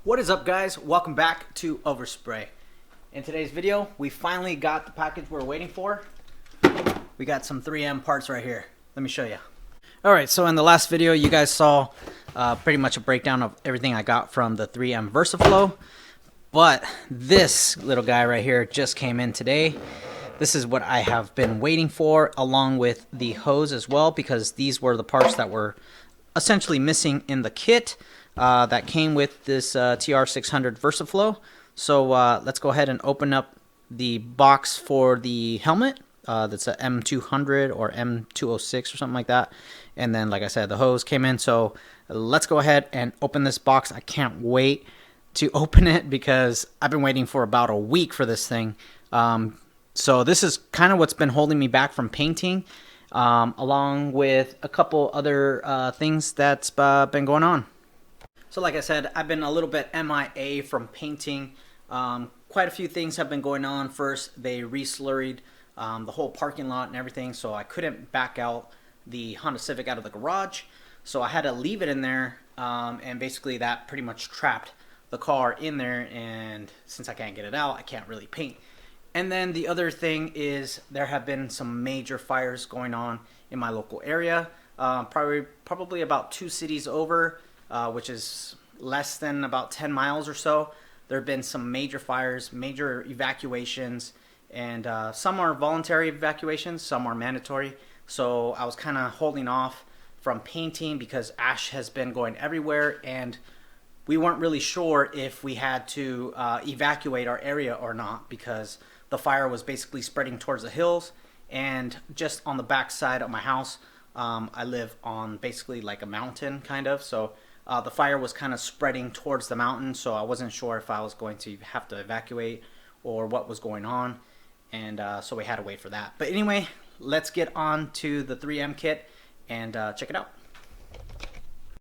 What is up, guys? Welcome back to Overspray. In today's video, we finally got the package we're waiting for. We got some 3M parts right here. Let me show you. Alright, so in the last video, you guys saw pretty much a breakdown of everything I got from the 3M Versaflow. But this little guy right here just came in today. This is what I have been waiting for, along with the hose as well, because these were the parts that were essentially missing in the kit that came with this TR600 Versaflow. So let's go ahead and open up the box for the helmet. That's a M200 or M206 or something like that. And then, like I said, the hose came in. So let's go ahead and open this box. I can't wait to open it because I've been waiting for about a week for this thing. So this is kind of what's been holding me back from painting, along with a couple other things that's been going on. So like I said, I've been a little bit MIA from painting. Quite a few things have been going on. First, they re-slurried the whole parking lot and everything, so I couldn't back out the Honda Civic out of the garage. So I had to leave it in there, and basically that pretty much trapped the car in there, and since I can't get it out, I can't really paint. And then the other thing is there have been some major fires going on in my local area, probably about 2 cities over, which is less than about 10 miles or so. There have been some major fires, major evacuations, and some are voluntary evacuations, some are mandatory. So I was kind of holding off from painting because ash has been going everywhere, and we weren't really sure if we had to evacuate our area or not, because the fire was basically spreading towards the hills. And just on the back side of my house, I live on basically like a mountain kind of, so the fire was kind of spreading towards the mountain, so I wasn't sure if I was going to have to evacuate or what was going on, and so we had to wait for that. But anyway, let's get on to the 3M kit and check it out.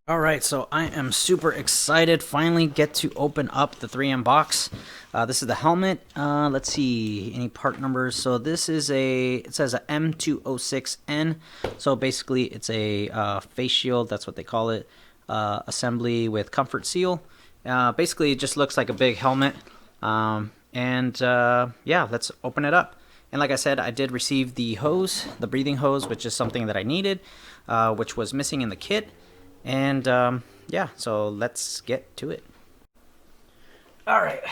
Alright, so I am super excited. Finally get to open up the 3M box. This is the helmet. Let's see, any part numbers. So this is it says a M206N. So basically it's a face shield, that's what they call it. Assembly with comfort seal. Basically it just looks like a big helmet. Yeah, let's open it up. And like I said, I did receive the hose, the breathing hose, which is something that I needed, which was missing in the kit. And yeah, so let's get to it. Alright,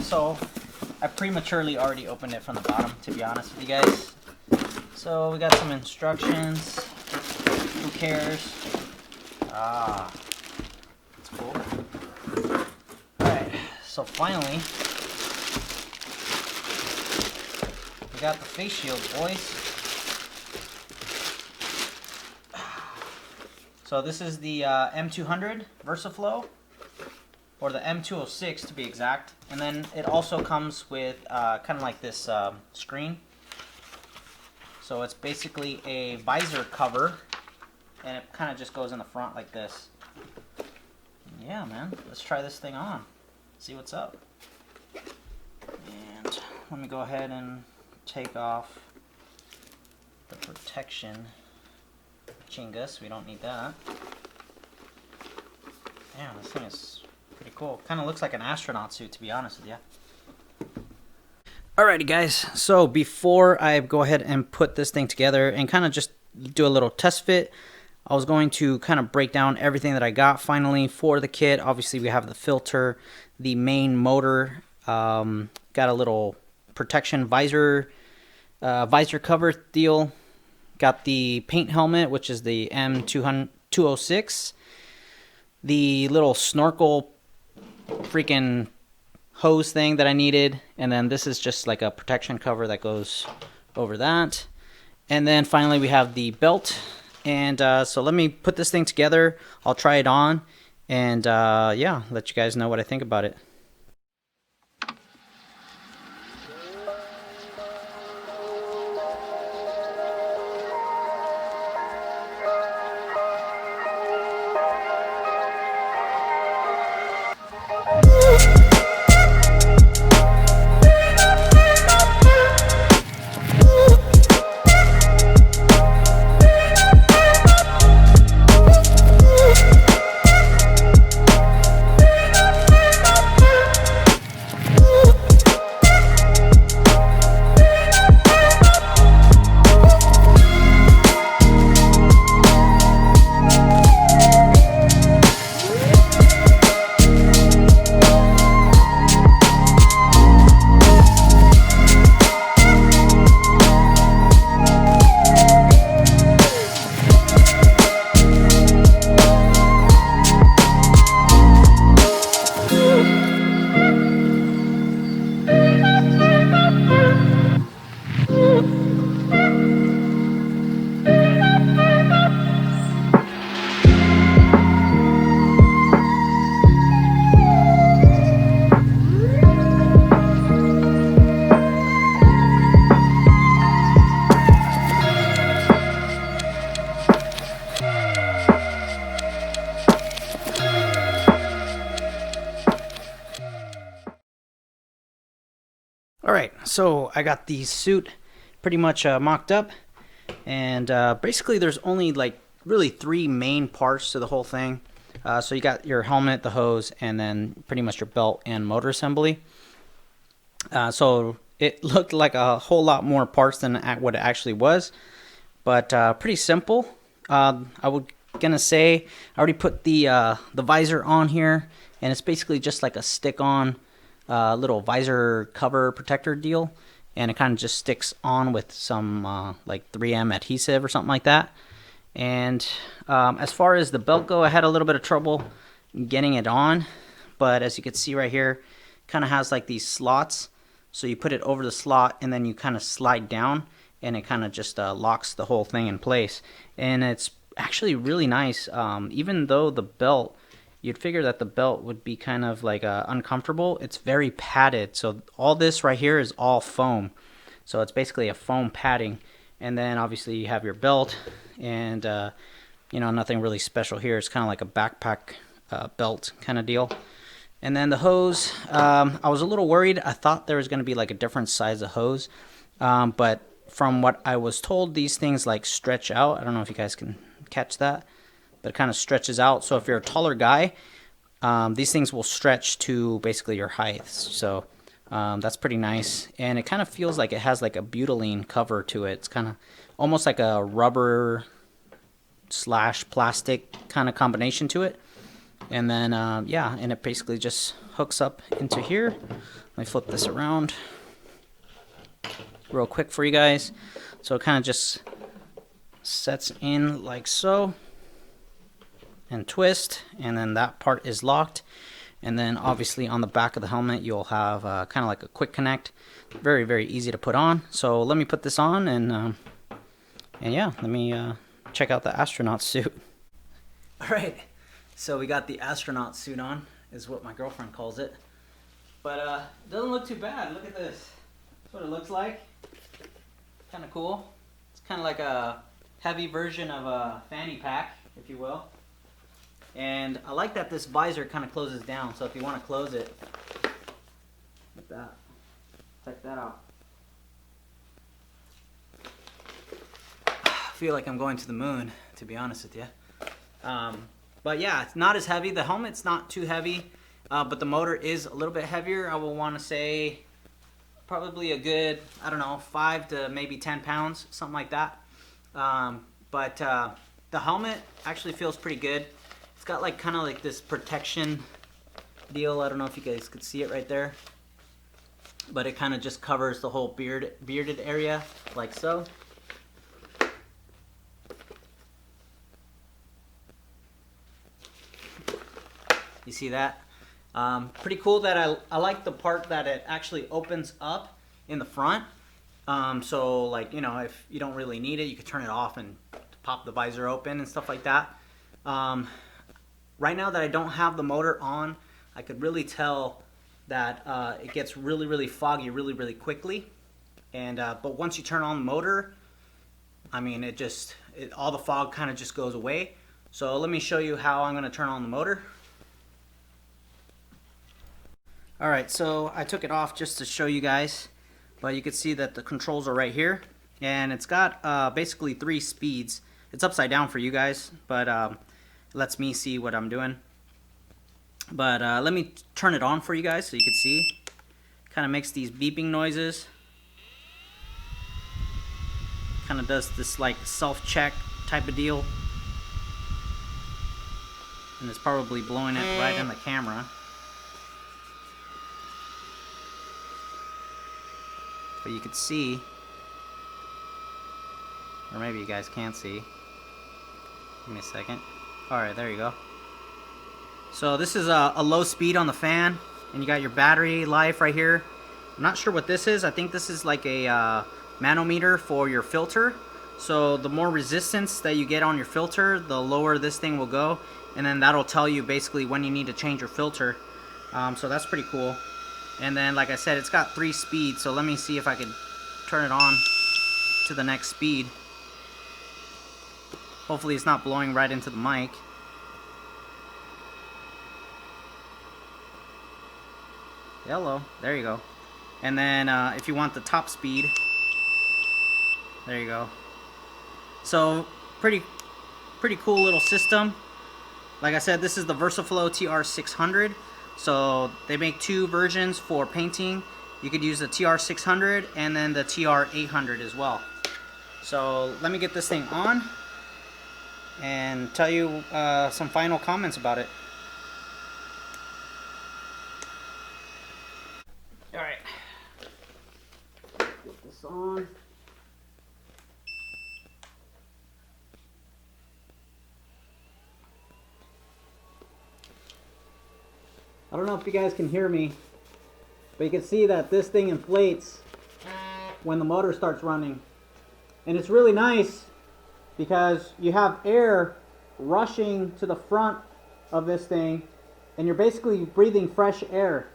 so I prematurely already opened it from the bottom, to be honest with you guys. So we got some instructions. Who cares? That's cool. Alright, so finally we got the face shield, boys. So this is the M200 Versaflow, or the M206 to be exact. And then it also comes with kind of like this screen. So it's basically a visor cover, and it kind of just goes in the front like this. Yeah, man, let's try this thing on, see what's up. And let me go ahead and take off the protection chingus. We don't need that. Damn, this thing is pretty cool. Kind of looks like an astronaut suit, to be honest with you. Alrighty, guys. So before I go ahead and put this thing together and kind of just do a little test fit, I was going to kind of break down everything that I got finally for the kit. Obviously, we have the filter, the main motor, got a little protection visor cover deal. Got the paint helmet, which is the M206. The little snorkel freaking hose thing that I needed. And then this is just like a protection cover that goes over that. And then finally we have the belt. And so let me put this thing together. I'll try it on. And yeah, let you guys know what I think about it. Alright, so I got the suit pretty much mocked up, and basically there's only like really 3 main parts to the whole thing. So you got your helmet, the hose, and then pretty much your belt and motor assembly. So it looked like a whole lot more parts than what it actually was, but pretty simple. I was gonna say I already put the visor on here, and it's basically just like a stick-on little visor cover protector deal, and it kind of just sticks on with some like 3M adhesive or something like that. And as far as the belt go, I had a little bit of trouble getting it on, but as you can see right here, kind of has like these slots, so you put it over the slot and then you kind of slide down, and it kind of just locks the whole thing in place. And it's actually really nice. Even though the belt, you'd figure that the belt would be kind of like uncomfortable, it's very padded. So all this right here is all foam, so it's basically a foam padding. And then obviously you have your belt, and you know, nothing really special here. It's kind of like a backpack belt kind of deal. And then the hose, I was a little worried. I thought there was going to be like a different size of hose, but from what I was told, these things like stretch out. I don't know if you guys can catch that, but it kind of stretches out. So if you're a taller guy, these things will stretch to basically your height. So that's pretty nice, and it kind of feels like it has like a butylene cover to it. It's kind of almost like a rubber / plastic kind of combination to it. And then yeah, and it basically just hooks up into here. Let me flip this around real quick for you guys. So it kind of just sets in like so, and twist, and then that part is locked. And then obviously on the back of the helmet you'll have kind of like a quick connect. Very, very easy to put on. So let me put this on, and yeah, let me check out the astronaut suit. Alright, so we got the astronaut suit on, is what my girlfriend calls it. But it doesn't look too bad. Look at this. That's what it looks like. Kind of cool. It's kind of like a heavy version of a fanny pack, if you will. And I like that this visor kind of closes down, so if you want to close it, like that, check that out. I feel like I'm going to the moon, to be honest with you. But yeah, it's not as heavy. The helmet's not too heavy, but the motor is a little bit heavier. I will want to say probably a good, I don't know, 5 to maybe 10 pounds, something like that. But the helmet actually feels pretty good. It's got like kind of like this protection deal. I don't know if you guys could see it right there, but it kind of just covers the whole bearded area like so. You see that? Pretty cool that I like the part that it actually opens up in the front. So like, you know, if you don't really need it, you could turn it off and pop the visor open and stuff like that. Right now that I don't have the motor on, I could really tell that it gets really, really foggy really quickly. And but once you turn on the motor, I mean, all the fog kind of just goes away. So let me show you how I'm going to turn on the motor. Alright, so I took it off just to show you guys, but you can see that the controls are right here, and it's got basically 3 speeds. It's upside down for you guys, but it lets me see what I'm doing. But let me turn it on for you guys so you can see. Kind of makes these beeping noises. Kind of does this like self-check type of deal. And it's probably blowing it right in the camera. But you can see, or maybe you guys can't see. Give me a second. Alright, there you go. So this is a low speed on the fan, and you got your battery life right here. I'm not sure what this is. I think this is like a manometer for your filter. So the more resistance that you get on your filter, the lower this thing will go, and then that'll tell you basically when you need to change your filter. So that's pretty cool. And then, like I said, it's got 3 speeds, so let me see if I can turn it on to the next speed. Hopefully it's not blowing right into the mic. Hello, there you go. And then if you want the top speed, there you go. So pretty cool little system. Like I said, this is the Versaflow TR600. So they make two versions for painting. You could use the TR600 and then the TR800 as well. So let me get this thing on and tell you some final comments about it. Alright, get this on. I don't know if you guys can hear me, but you can see that this thing inflates when the motor starts running. And it's really nice because you have air rushing to the front of this thing and you're basically breathing fresh air.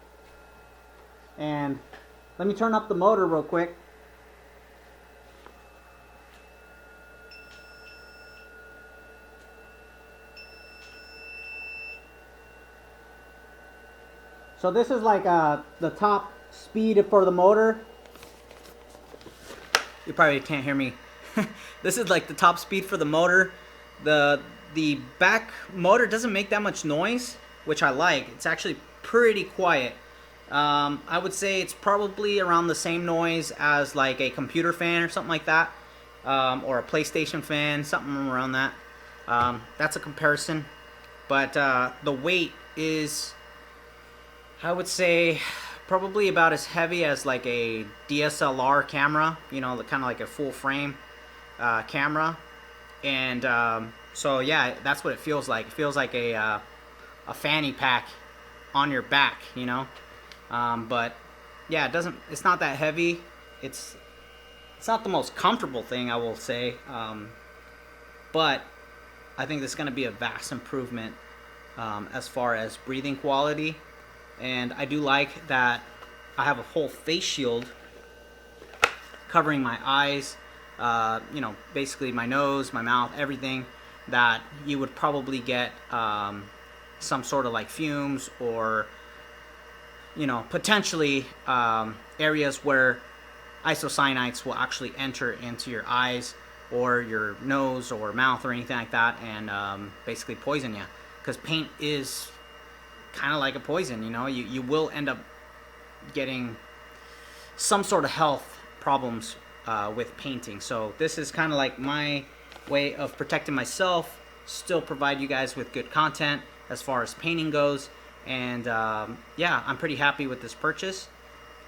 And let me turn up the motor real quick. So this is like the top speed for the motor. You probably can't hear me. This is like the top speed for the motor. The back motor doesn't make that much noise, which I like. It's actually pretty quiet. I would say it's probably around the same noise as like a computer fan or something like that, or a PlayStation fan, something around that. That's a comparison. But the weight is, I would say, probably about as heavy as like a DSLR camera, you know, kind of like a full frame camera. And so yeah, that's what it feels like. It feels like a fanny pack on your back, you know. But yeah, it's not that heavy. It's not the most comfortable thing, I will say. But I think this is going to be a vast improvement as far as breathing quality. And I do like that I have a whole face shield covering my eyes, you know, basically my nose, my mouth, everything that you would probably get some sort of like fumes or, you know, potentially areas where isocyanates will actually enter into your eyes or your nose or mouth or anything like that and basically poison you. Because paint is kind of like a poison, you know. You will end up getting some sort of health problems with painting. So this is kind of like my way of protecting myself, still provide you guys with good content as far as painting goes. And yeah, I'm pretty happy with this purchase.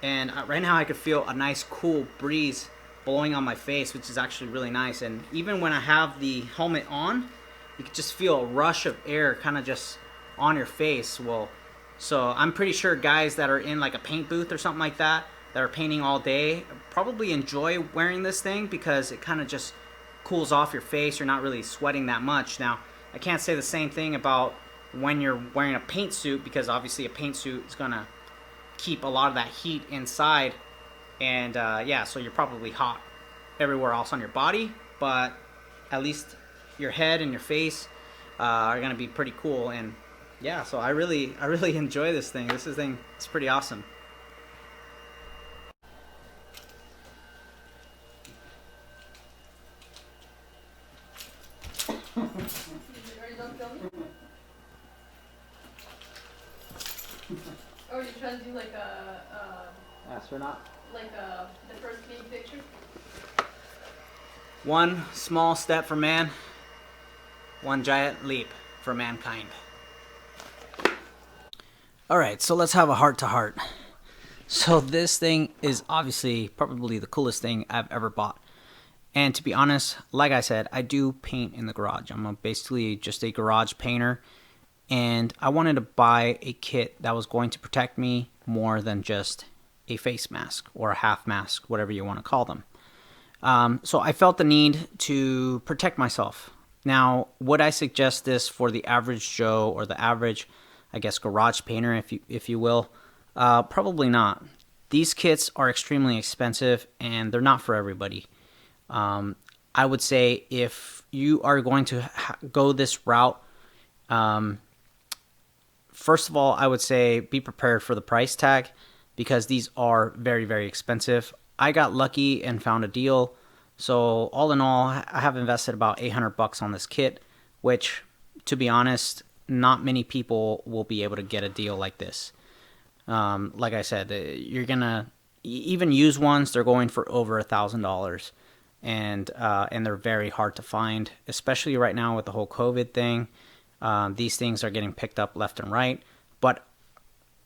And right now I could feel a nice cool breeze blowing on my face, which is actually really nice. And even when I have the helmet on, you can just feel a rush of air kind of just on your face. Well, so I'm pretty sure guys that are in like a paint booth or something like that are painting all day probably enjoy wearing this thing because it kind of just cools off your face. You're not really sweating that much. Now, I can't say the same thing about when you're wearing a paint suit, because obviously a paint suit is gonna keep a lot of that heat inside, and yeah, so you're probably hot everywhere else on your body, but at least your head and your face are gonna be pretty cool. And yeah, so I really enjoy this thing. It's pretty awesome. Are you done filming? Or are you trying to do like Astronaut. like the first main picture? One small step for man, one giant leap for mankind. Alright, so let's have a heart-to-heart. So this thing is obviously probably the coolest thing I've ever bought. And to be honest, like I said, I do paint in the garage. I'm basically just a garage painter. And I wanted to buy a kit that was going to protect me more than just a face mask or a half mask, whatever you want to call them. So I felt the need to protect myself. Now, would I suggest this for the average Joe or the average, I guess, garage painter, if you will? Probably not. These kits are extremely expensive and they're not for everybody. I would say if you are going to go this route, first of all, I would say be prepared for the price tag, because these are very, very expensive. I got lucky and found a deal. So all in all, I have invested about $800 on this kit, which, to be honest, not many people will be able to get a deal like this. Like I said, you're gonna even use ones. They're going for over $1,000, and they're very hard to find, especially right now with the whole COVID thing. These things are getting picked up left and right, but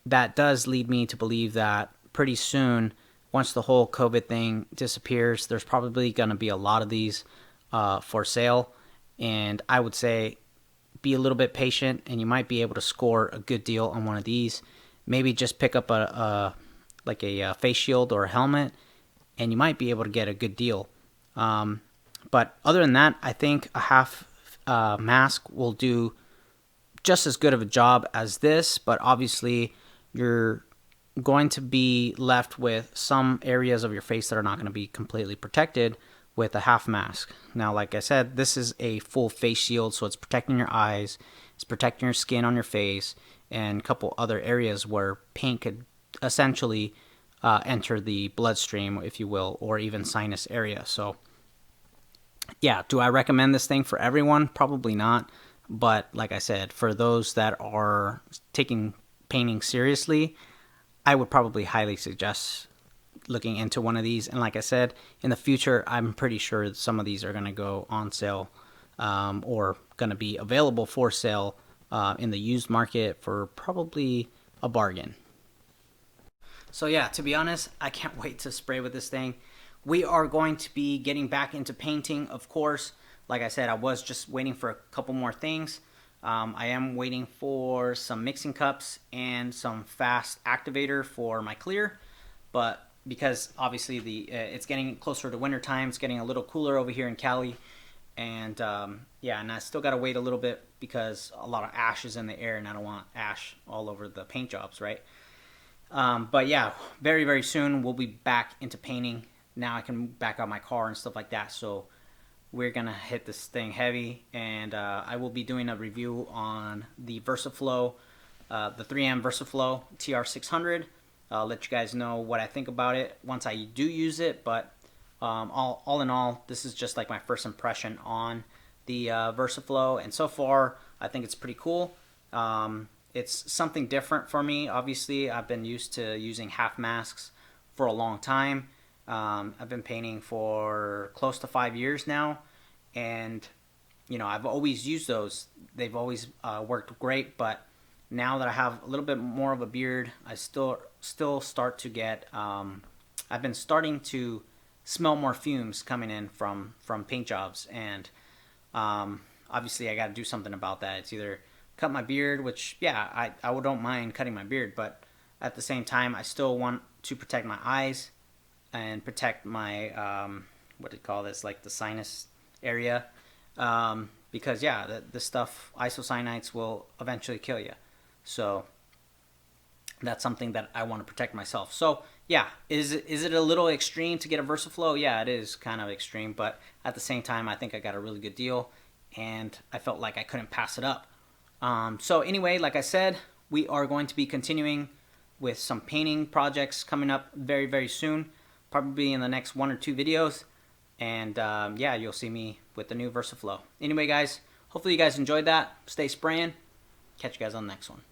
that does lead me to believe that pretty soon, once the whole COVID thing disappears, there's probably going to be a lot of these for sale. And I would say be a little bit patient, and you might be able to score a good deal on one of these. Maybe just pick up a face shield or a helmet, and you might be able to get a good deal. But other than that, I think a half mask will do just as good of a job as this, but obviously you're going to be left with some areas of your face that are not going to be completely protected with a half mask. Now, like I said, this is a full face shield, so it's protecting your eyes, it's protecting your skin on your face, and a couple other areas where paint could essentially enter the bloodstream, if you will, or even sinus area. So yeah, do I recommend this thing for everyone? Probably not. But like I said, for those that are taking painting seriously, I would probably highly suggest looking into one of these. And like I said, in the future, I'm pretty sure some of these are going to go on sale or going to be available for sale in the used market for probably a bargain. So yeah, to be honest, I can't wait to spray with this thing. We are going to be getting back into painting, of course. Like I said, I was just waiting for a couple more things. I am waiting for some mixing cups and some fast activator for my clear. But because obviously it's getting closer to winter time, it's getting a little cooler over here in Cali. And yeah, and I still got to wait a little bit because a lot of ash is in the air, and I don't want ash all over the paint jobs, right? But yeah, very, very soon we'll be back into painting. Now I can back out my car and stuff like that. So we're going to hit this thing heavy, and I will be doing a review on the Versaflow, the 3M Versaflow TR600. I'll let you guys know what I think about it once I do use it, but all in all, this is just like my first impression on the Versaflow, and so far I think it's pretty cool. It's something different for me. Obviously, I've been used to using half masks for a long time. I've been painting for close to 5 years now, and you know, I've always used those. They've always worked great, but now that I have a little bit more of a beard, I still start to get I've been starting to smell more fumes coming in from paint jobs, and obviously I got to do something about that. It's either cut my beard, which yeah, I don't mind cutting my beard, but at the same time I still want to protect my eyes and protect my what do you call this, like the sinus area, because yeah, the stuff, isocyanates, will eventually kill you. So that's something that I want to protect myself. So yeah, is it a little extreme to get a Versaflow? Yeah, it is kind of extreme, but at the same time, I think I got a really good deal, and I felt like I couldn't pass it up. So anyway, like I said, we are going to be continuing with some painting projects coming up very, very soon, probably in the next 1 or 2 videos. And yeah, you'll see me with the new Versaflow. Anyway, guys, hopefully you guys enjoyed that. Stay spraying. Catch you guys on the next one.